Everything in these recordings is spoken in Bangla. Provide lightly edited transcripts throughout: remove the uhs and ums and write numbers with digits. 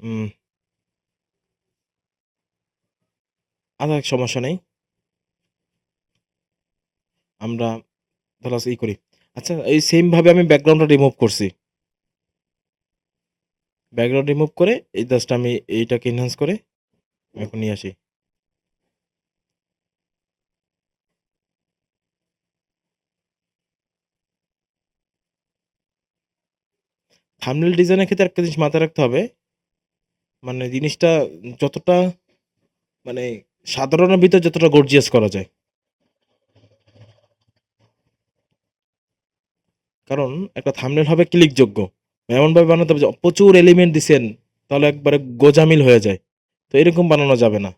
উম আচ্ছা সমস্যা নেই। আমরা তাহলে আজকে করি। আচ্ছা এই সেম ভাবে আমি ব্যাকগ্রাউন্ডটা রিমুভ করছি। ব্যাকগ্রাউন্ড রিমুভ করে এই জাস্ট আমি এইটাকে এনহান্স করে এখন নিয়ে আসি। থাম্বনেল ডিজাইনের ক্ষেত্রে একটা জিনিস মাথায় রাখতে হবে। মানে জিনিসটা যতটা মানে সাধারণের ভিতর যতটা গর্জিয়াস করা যায়। কারণ একটা থাম্বনেল হবে ক্লিকযোগ্য। এমনভাবে বানাতে হবে যে প্রচুর এলিমেন্ট দিছেন, তাহলে একবারে গোজামিল হয়ে যায়। তো এরকম বানানো যাবে না।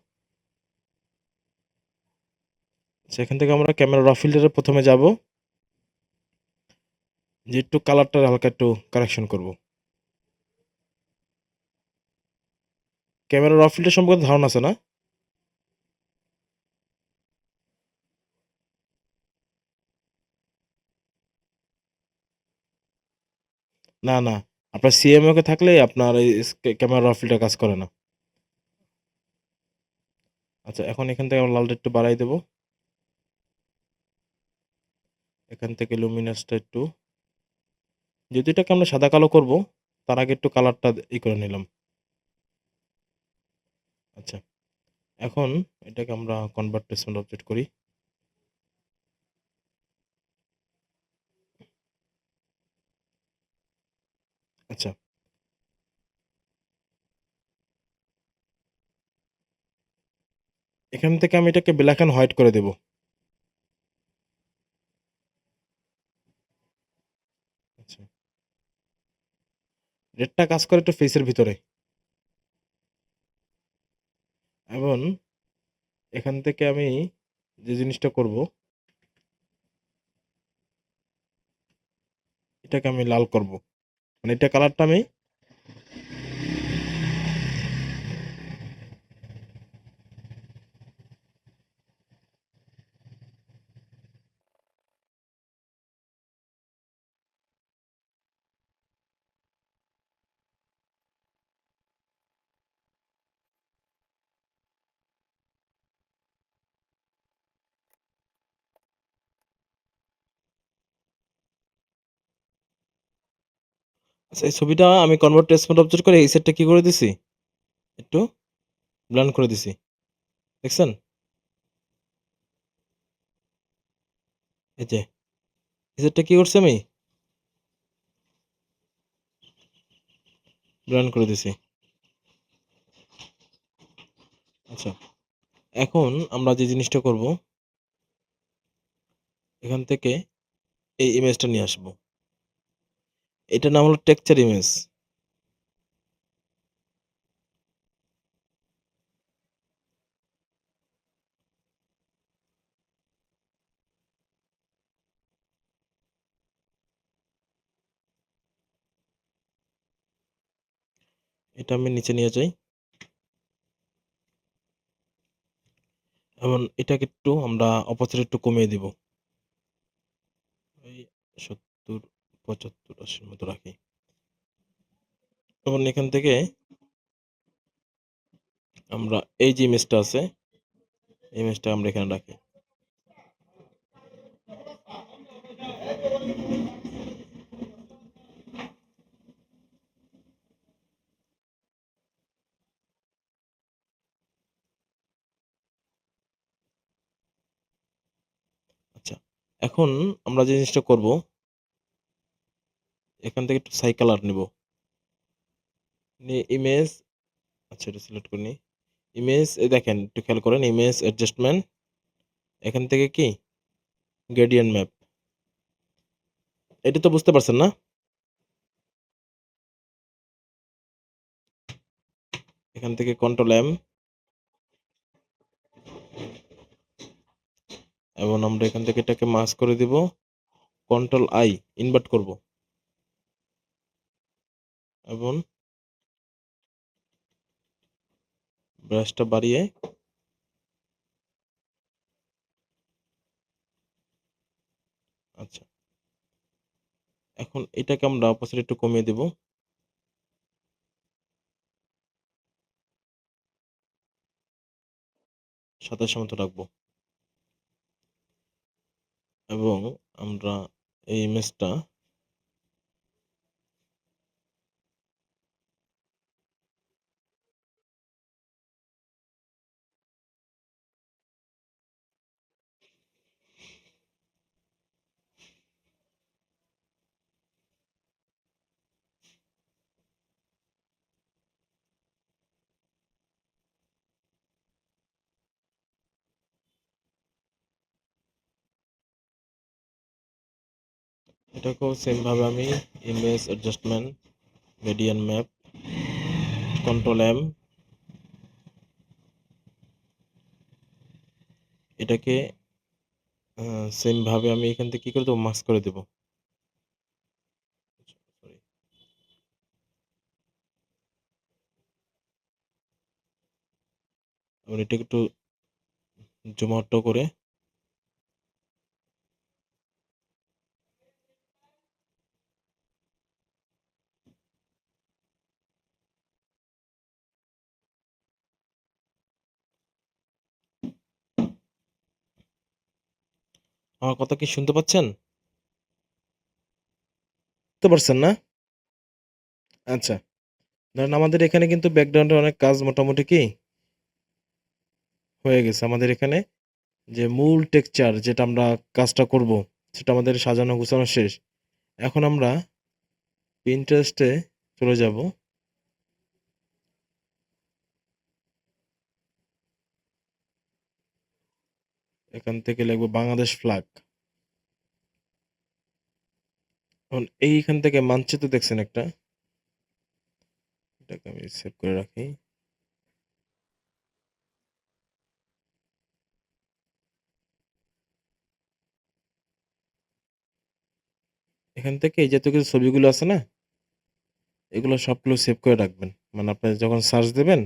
সেখান থেকে আমরা ক্যামেরা র ফিল্টারে ১ম এ যাব। যে একটু কালারটা হালকা একটু কারেকশন করব। ক্যামেরা র ফিল্টার সম্পর্কে ধারণা আছে না? না, না। আপনার CMYK থাকলেই আপনার এই ক্যামেরা র ফিল্টার কাজ করে না। আচ্ছা এখন এখান থেকে আমরা লালটা একটু বাড়াই দেব। এখান থেকে লুমিনাসটা একটু, যেহেতু এটাকে আমরা সাদা কালো করব, তার আগে একটু কালারটা করে নিলাম। আচ্ছা, এখন এটাকে আমরা কনভার্ট টু স্মল অবজেক্ট করি। আচ্ছা, এখান থেকে আমি এটাকে ব্ল্যাক অ্যান্ড হোয়াইট করে দেব। আচ্ছা, রেডটা কাজ করে একটু ফেসের ভিতরে। এবং এখান থেকে আমি যে জিনিসটা করব, এটাকে আমি লাল করব। মানে এটা কালারটা আমি আচ্ছা এই ছবিটা আমি কনভার্ট টু স্মল অবজেক্ট করে এই সেটটা কি করে দিছি? একটু ব্লান্ড করে দিছি। দেখছেন? এই যে এই সেটটা কি করছি আমি? ব্লান্ড করে দিছি। আচ্ছা, এখন আমরা যে জিনিসটা করব, এখান থেকে এই ইমেজটা নিয়ে আসব। এটার নাম হলো টেক্সচার ইমেজ। এটা আমি নিচে নিয়ে যাই। এবং এটাকে একটু আমরা অপোজিট একটু কমিয়ে দিব। এই ৭০, ৭৫, ৮০ মতো রাখি। এবং এখান থেকে আমরা এই যে ইমেজটা আছে, এই ইমেজটা আমরা এখানে রাখি। আচ্ছা, এখন আমরা যে জিনিসটা করব, এখান থেকে একটু সাই কালার নেব। নিয়ে ইমেজ, আচ্ছা এটা সিলেক্ট করে নিই। ইমেজ দেখেন একটু খেয়াল করেন, ইমেজ অ্যাডজাস্টমেন্ট, এখান থেকে কি গ্রেডিয়েন্ট ম্যাপ। এটা তো বুঝতে পারছেন না? এখান থেকে কন্ট্রোল এম, এবং আমরা এখান থেকে এটাকে মাস্ক করে দিব। কন্ট্রোল আই ইনভার্ট করব এবং ব্রাশটা বাড়িয়ে আচ্ছা, এখন এটাকে আমরা অপোজিট একটু কমিয়ে দেব। 27 মতো রাখবো এবং আমরা এই ইমেজটা এটাকেও সেম ভাবে আমি image adjustment, gradient map, control M, এটাকে সেম ভাবে আমি এখান থেকে কি করে দেবো, মাস্ক করে দেবো। সরি, এবার এটাকে একটু জুম আউটটা করে আমার কথা কি শুনতে পাচ্ছেন? বুঝতে পারছেন না? আচ্ছা, ধরেন আমাদের এখানে কিন্তু ব্যাকগ্রাউন্ডে অনেক কাজ মোটামুটি কি হয়ে গেছে। আমাদের এখানে যে মূল টেক্সচার যেটা আমরা কাজটা করব সেটা আমাদের সাজানো গুছানো শেষ। এখন আমরা Pinterest-এ চলে যাব। এখান থেকে লিখব বাংলাদেশ ফ্ল্যাগ। এখন এইখান থেকে মানচিত্র দেখছেন একটা? এটাকে আমি সেভ করে রাখি। এখান থেকে এই জাতীয় কিছু ছবিগুলো আছে না? এগুলো সবগুলো সেভ করে রাখবেন। মানে আপনি যখন সার্চ দেবেন,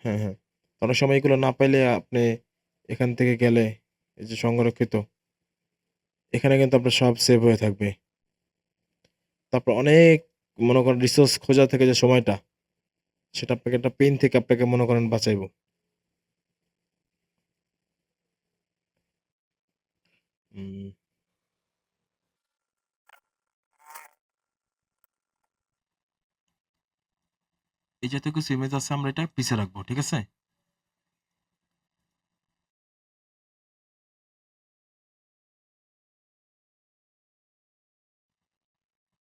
হ্যাঁ, হ্যাঁ। অনেক সময় এগুলো না পাইলে আপনি এখান থেকে গেলে এই যে সংরক্ষিত, এখানে কিন্তু আপনার সব সেভ হয়ে থাকবে। তারপর অনেক মনে করেন রিসোর্স খোঁজা থেকে যে সময়টা, সেটা আপনাকে একটা পেইন থেকে আপনাকে মনে করেন বাঁচাইবো। উম এই জাতীয় কিছু ইমেজ আছে, আমরা এটা পিছে রাখবো, ঠিক আছে?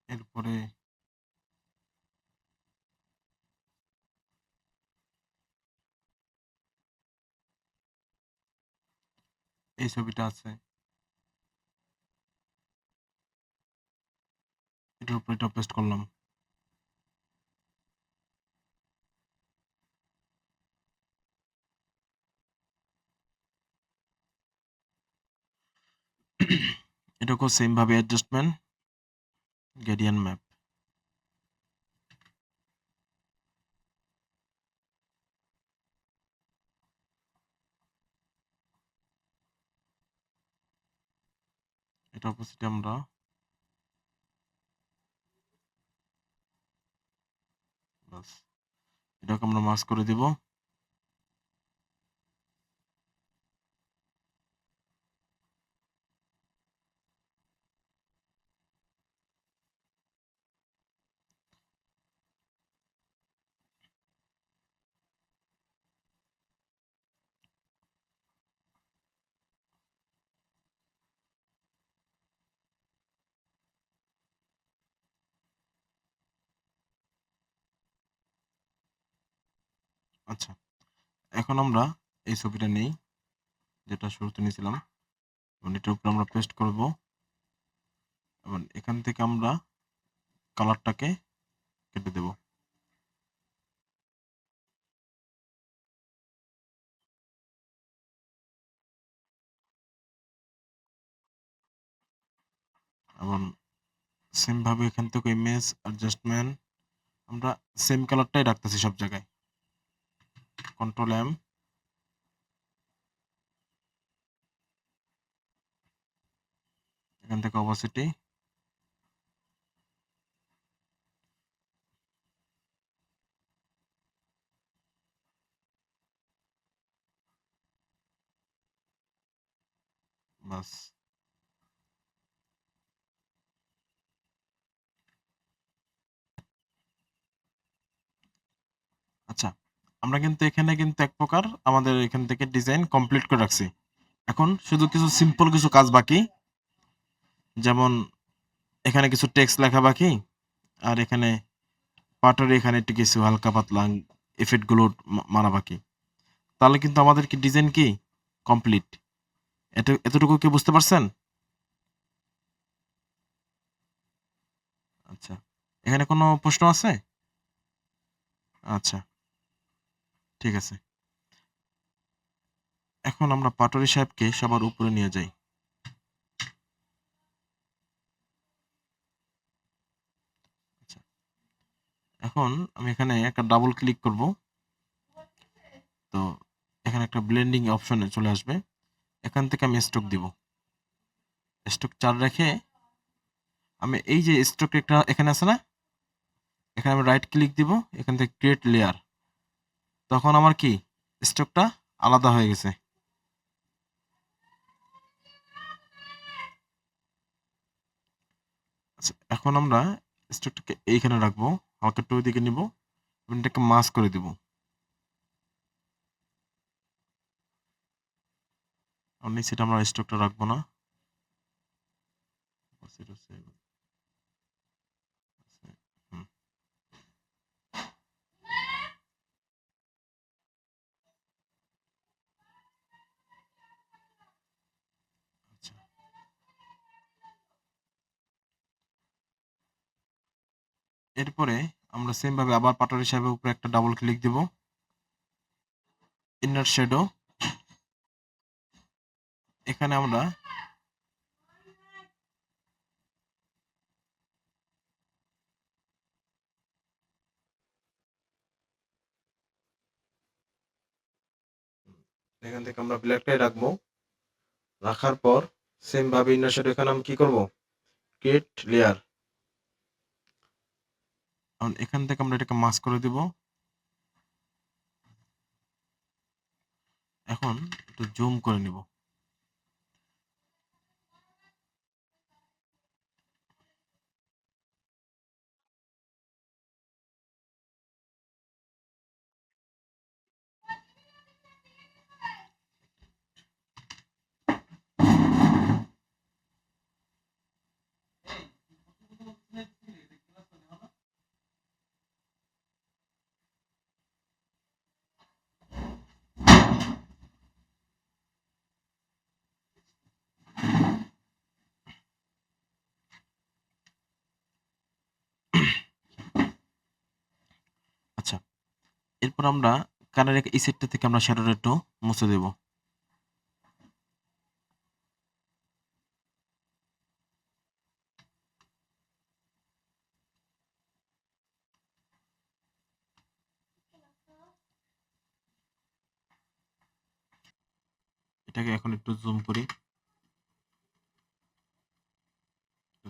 এরপরে এই ছবিটা আছে। এটার উপরে এটা পেস্ট করলাম। এটাকেও সেম ভাবে অ্যাডজাস্টমেন্ট, গ্রেডিয়েন্ট ম্যাপ। এটা অপোজিটে আমরা বাস এটাকে আমরা মার্জ করে দিব। আচ্ছা, এখন আমরা এই ছবিটা নেই, যেটা শুরুতে নিয়েছিলাম, এবং এটার উপরে আমরা পেস্ট করব এবং এখান থেকে আমরা কালারটাকে কেটে দেব। এবং সেম ভাবে এখান থেকে ইমেজ অ্যাডজাস্টমেন্ট আমরা সেম কালারটাই রাখতেছি সব জায়গায়। কন্ট্রোল এম, এখান থেকে অপাসিটি, বাস। আচ্ছা, আমরা কিন্তু এখানে কিন্তু এক প্রকার আমাদের এখান থেকে ডিজাইন কমপ্লিট করে রাখছি। এখন শুধু কিছু সিম্পল কিছু কাজ বাকি, যেমন এখানে কিছু টেক্সট লেখা বাকি, আর এখানে পাটের এখানে একটু কিছু হালকা পাতলা এফেক্ট গুলো মারা বাকি। তাহলে কিন্তু আমাদের কি ডিজাইন কি কমপ্লিট। এতটুকু কি বুঝতে পারছেন? আচ্ছা, এখানে কোনো প্রশ্ন আছে? আচ্ছা, ঠিক আছে। এখন আমরা পাটোয়ারি সাহেবকে সবার উপরে নিয়ে যাই। আচ্ছা, এখন আমি এখানে একটা ডাবল ক্লিক করব। তো এখানে একটা ব্লেন্ডিং অপশনে চলে আসবে। এখান থেকে আমি স্ট্রোক দিব। স্ট্রোক 4 রেখে আমি এই যে স্ট্রোক একটা এখানে আছে না, এখানে আমি রাইট ক্লিক দিব, এখান থেকে ক্রিয়েট লেয়ার। তখন আমার কি স্ট্রোকটা আলাদা হয়ে গেছে। আচ্ছা, এখন আমরা স্ট্রোকটাকে এইখানে রাখবো, হালকা একটু ওইদিকে নিব, এটাকে মাস্ক করে দিব। আর নিচেটা আমরা স্ট্রোকটা রাখবো না। হুম, আচ্ছা। এরপরে আমরা সেম ভাবে আবার পাটোয়ারি সাহেবের উপরে একটা ডাবল ক্লিক দিব, ইনার শ্যাডো। এখানে আমরা এখান থেকে আমরা ব্ল্যাকটাই রাখবো। রাখার পর সেম ভাবে ইনার শ্যাডো এখানে আমি কি করব, ক্রিয়েট লেয়ার। এখান থেকে আমরা এটাকে মাস্ক করে দিব। এখন একটু জুম করে নিব। আচ্ছা, এরপর আমরা কানের এই সেটটা থেকে আমরা শ্যাডোটা একটু মুছে দেব। এটাকে এখন একটু জুম করি,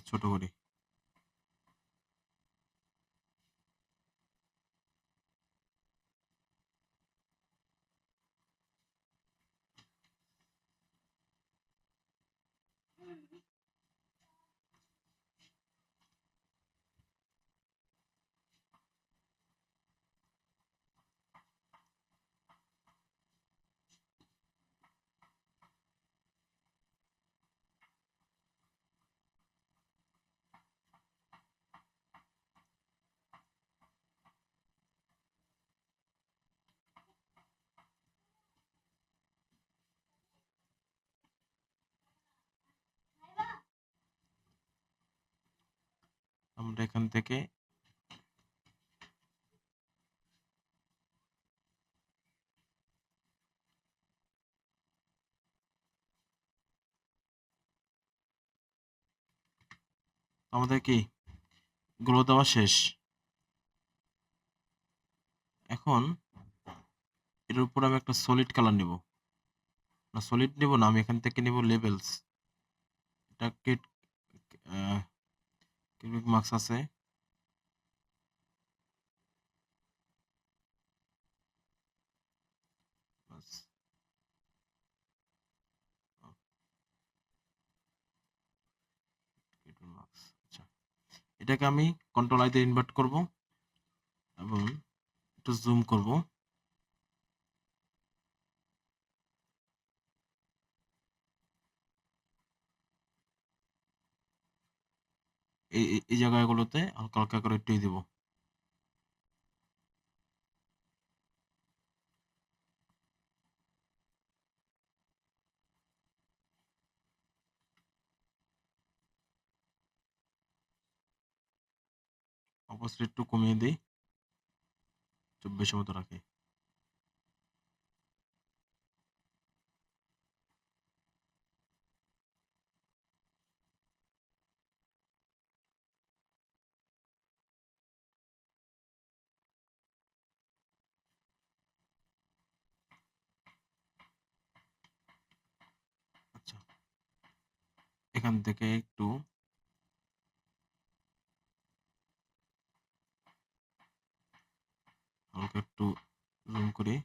ছোট করি। আমরা এখান থেকে আমাদের কি গ্লো দেওয়া শেষ। এখন এর উপর আমি একটা সলিড কালার নিব। না, সলিড নিব না, আমি এখান থেকে নিব লেভেলস। এটা কিউবিক মার্কস আছে। এটাকে আমি কন্ট্রোল আই দিয়ে ইনভার্ট করব এবং একটু জুম করব। এই জায়গাগুলোতে হালকা হালকা করে একটু দিব। অপোজিট একটু কমিয়ে দিই, একটু বেশি মতো রাখি। আচ্ছা, এখান থেকে একটু হালকা একটু জুম করি।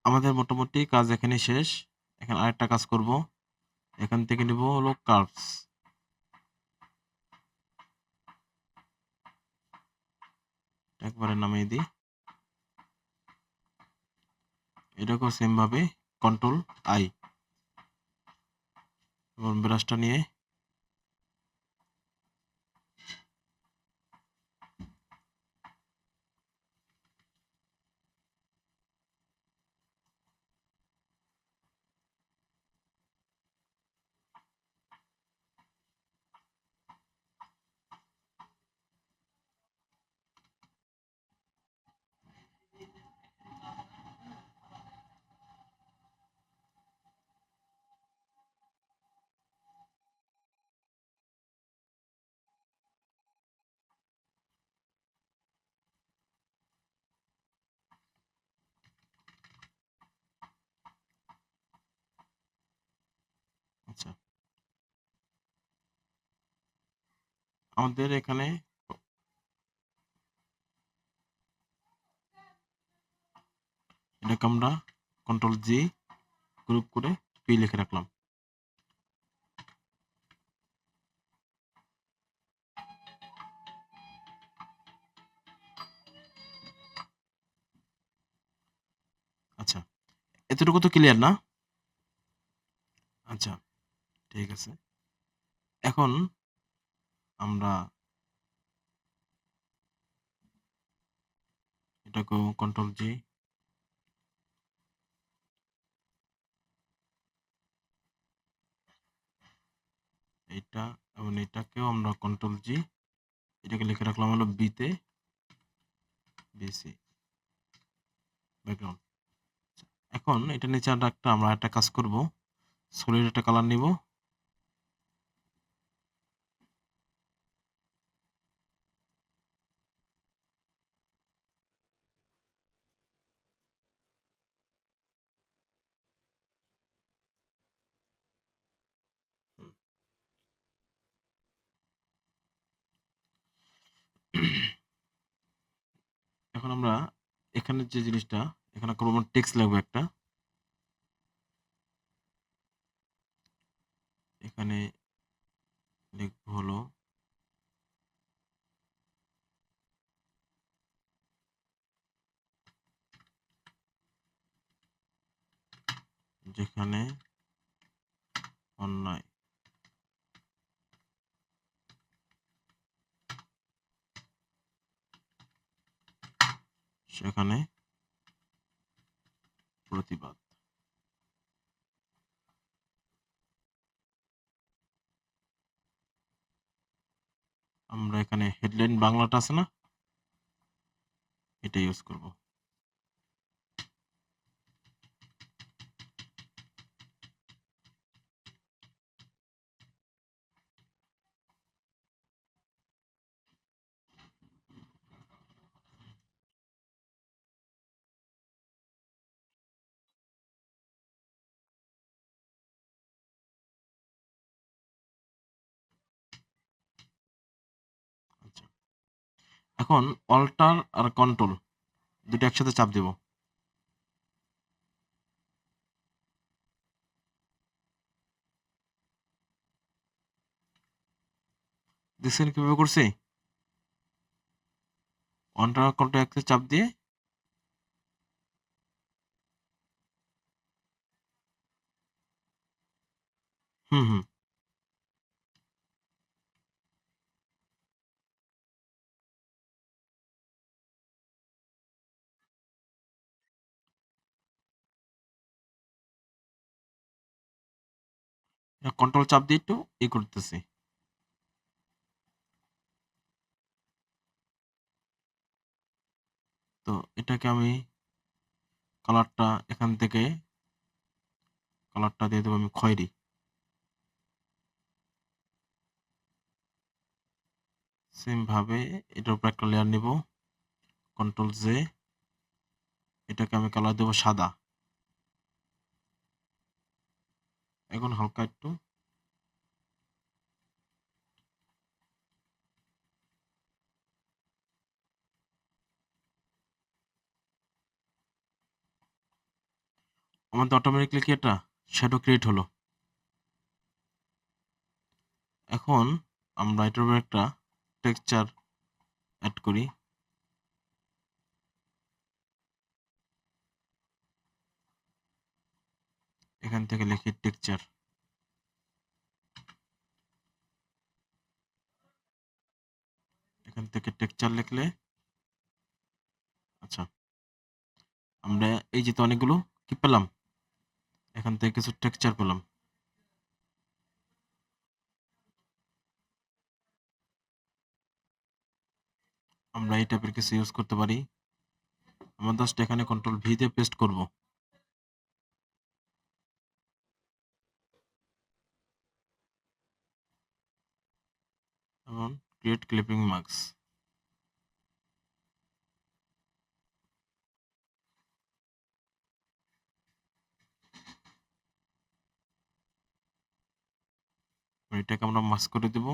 আমাদের মোটামুটি কাজ এখানে শেষ। এখন আরেকটা কাজ করব, এখান থেকে নিব হলো কার্ভস। একবারে নামিয়ে দিই। এটাকেও সেম ভাবে কন্ট্রোল আই এবং ব্রাশটা নিয়ে আচ্ছা, আমাদের এখানে এটাকে আমরা কন্ট্রোল জি গ্রুপ করে পি লিখে রাখলাম। আচ্ছা, এতটুকু তো ক্লিয়ার না? আচ্ছা, ঠিক আছে। এখন আমরা এটাকেও কন্ট্রোল জি, এইটা এবং এটাকেও আমরা কন্ট্রোল জি, এটাকে লিখে রাখলাম হলো বিতে বিসি ব্যাকগ্রাউন্ড। এখন এটা নিচে আমরা একটা কাজ করব, সলিড একটা কালার নিব। এখন আমরা এখানে যে জিনিসটা এখানে করবো টেক্সট লাগবে একটা, এখানে লিখবো হলো যেখানে অন্যায় সেখানে প্রতিবাদ। আমরা এখানে হেডলাইন বাংলাটা আছে না, এটা ইউজ করব। এখন অল্টার আর কন্ট্রোল দুটো একসাথে চাপ দেব। দেখছেন কিভাবে করছি? অল্টার আর কন্ট্রোল একসাথে চাপ দিয়ে হুম। কন্ট্রোল চাপ দিয়ে একটু করতেছি। তো এটাকে আমি কালারটা এখান থেকে কালারটা দিয়ে দেবো আমি খয়েরি। সেম ভাবে এটার উপর একটা লেয়ার নিব, কন্ট্রোল জে, এটাকে আমি কালার দেবো সাদা। এখন হালকা একটু আমাদের অটোমেটিকলি কি এটা শ্যাডো ক্রিয়েট হলো। এখন আমরা এটার উপর একটা টেক্সচার অ্যাড করি। এখান থেকে লিখি টেক্সচার। এখান থেকে টেক্সচার লিখলে আচ্ছা, আমরা এই যে তো অনেকগুলো কি পেলাম, এখান থেকে কিছু টেক্সচার পেলাম। আমরা এই টাইপের কিছু ইউজ করতে পারি। আমরা জাস্ট এখানে কন্ট্রোল ভি দিয়ে পেস্ট করব। এবং ক্রিয়েট ক্লিপিং মার্কস। এটাকে আমরা মাস্ক করে দেব।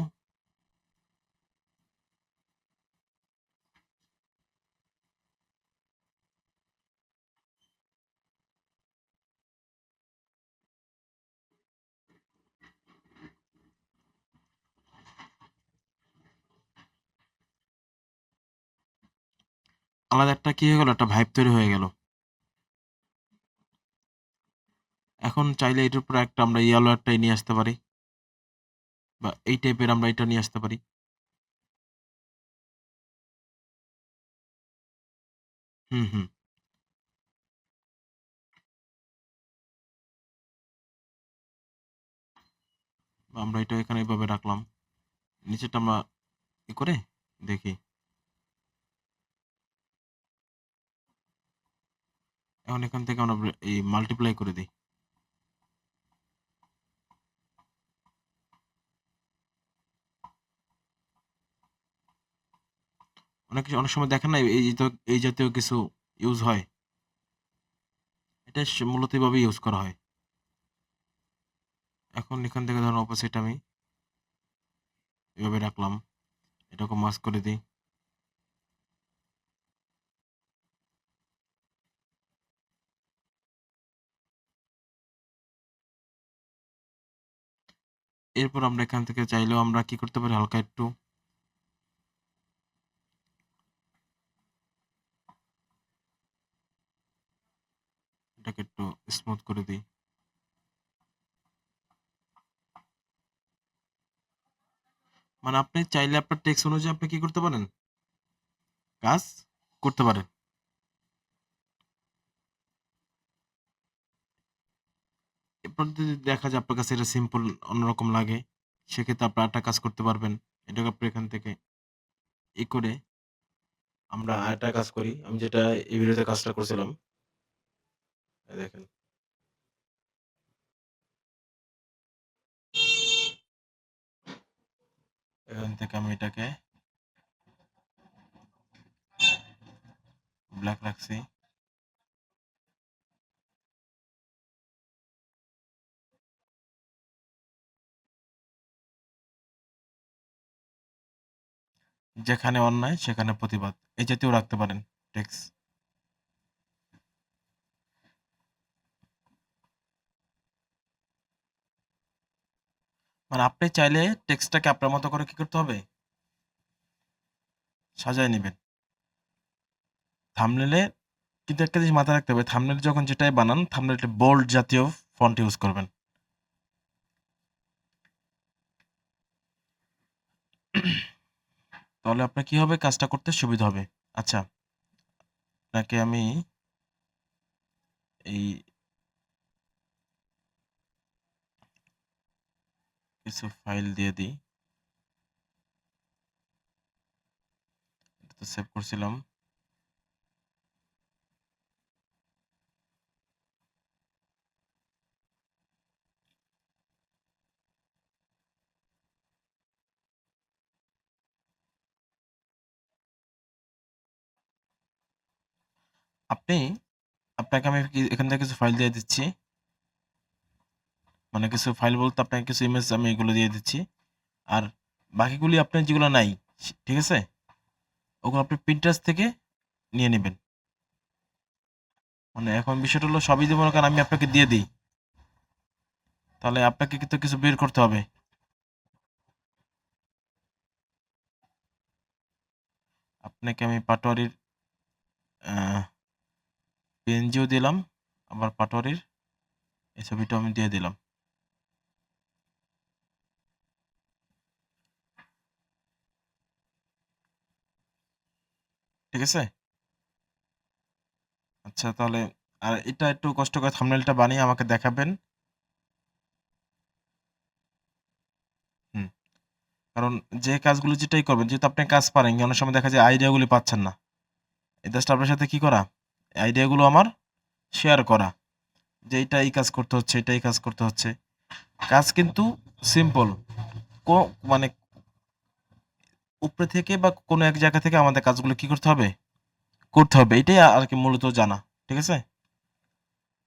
আলাদা একটা কি হয়ে গেল, একটা ভাইব তৈরি হয়ে গেল। এখন চাইলে এটার উপরে একটা আমরা ইয়েলো একটা নিয়ে আসতে পারি, বা এই টাইপের আমরা এটা নিয়ে আসতে পারি। হুম। আমরা এটা এখানে এইভাবে রাখলাম, নিচেটা আমরা করে দেখি। এখন এখান থেকে আমরা এই মাল্টিপ্লাই করে দিই। অনেক সময় দেখেন না এই জাতীয় কিছু ইউজ হয়, এটা মূলত এভাবে ইউজ করা হয়। এখন এখান থেকে ধরুন অপোজিট আমি এভাবে রাখলাম, এটাকে মাস্ক করে দিই। এরপর আমরা এখান থেকে চাইলেও আমরা কি করতে পারি, হালকা একটু এটাকে একটু স্মুথ করে দিই। মানে আপনি চাইলে আপনার টেক্সট অনুযায়ী আপনি কি করতে পারেন, কাজ করতে পারেন। এরপর যদি দেখা যায় আপনার কাছে এটা সিম্পল অন্যরকম লাগে, সেক্ষেত্রে আপনি আরেকটা কাজ করতে পারবেন। এটাকে আপনি এখান থেকে করে আমরা আরেকটা কাজ করি। আমি যেটা এই ভিডিওতে কাজটা করছিলাম, এই দেখেন। এখান থেকে আমি এটাকে ব্ল্যাক রাখছি। যেখানে অন্যায় সেখানে প্রতিবাদ, এই জাতীয় রাখতে পারেন টেক্সট। মানে আপনি চাইলে টেক্সটটাকে আপনার মতো করে কি করতে হবে, সাজায় নেবেন। থাম্বনেলে কিন্তু একটা জিনিস মাথায় রাখতে হবে, থাম্বনেল যখন যেটাই বানান থাম্বনেলটা বোল্ড জাতীয় ফন্ট ইউজ করবেন। তাহলে আপনার কি হবে, কাজটা করতে সুবিধা হবে। আচ্ছা, আপনাকে আমি এই কিছু ফাইল দিয়ে দিই, এটা তো সেভ করছিলাম। আপনি আপনাকে আমি এখান থেকে কিছু ফাইল দিয়ে দিচ্ছি, মানে কিছু ফাইল বলতে আপনাকে কিছু ইমেজ আমি এগুলো দিয়ে দিচ্ছি, আর বাকিগুলি আপনার যেগুলো নাই, ঠিক আছে, ওগুলো আপনি Pinterest থেকে নিয়ে নেবেন। মানে এখন বিষয়টা হলো সবই যদি মনে করেন আমি আপনাকে দিয়ে দিই, তাহলে আপনাকে কিন্তু কিছু বের করতে হবে। আপনাকে আমি পাটোয়ারির পিএনজিও দিলাম, আবার পাটোয়ারির এই ছবিটাও আমি দিয়ে দিলাম। ঠিক আছে? আচ্ছা, তাহলে আর এটা একটু কষ্ট করে থাম্বনেলটা বানিয়ে আমাকে দেখাবেন। হুম, কারণ যে কাজগুলো যেটাই করবেন, যেহেতু আপনি কাজ পারেন, অনেক সময় দেখা যায় আইডিয়াগুলি পাচ্ছেন না। এই জাস্ট আপনার সাথে কি করা, আইডিয়াগুলো আমার শেয়ার করা, যে এইটা এই কাজ করতে হচ্ছে, এটা এই কাজ করতে হচ্ছে। কাজ কিন্তু সিম্পল, মানে উপরে থেকে বা কোনো এক জায়গা থেকে আমাদের কাজগুলো কি করতে হবে, করতে হবে। এটাই আর কি মূলত জানা। ঠিক আছে?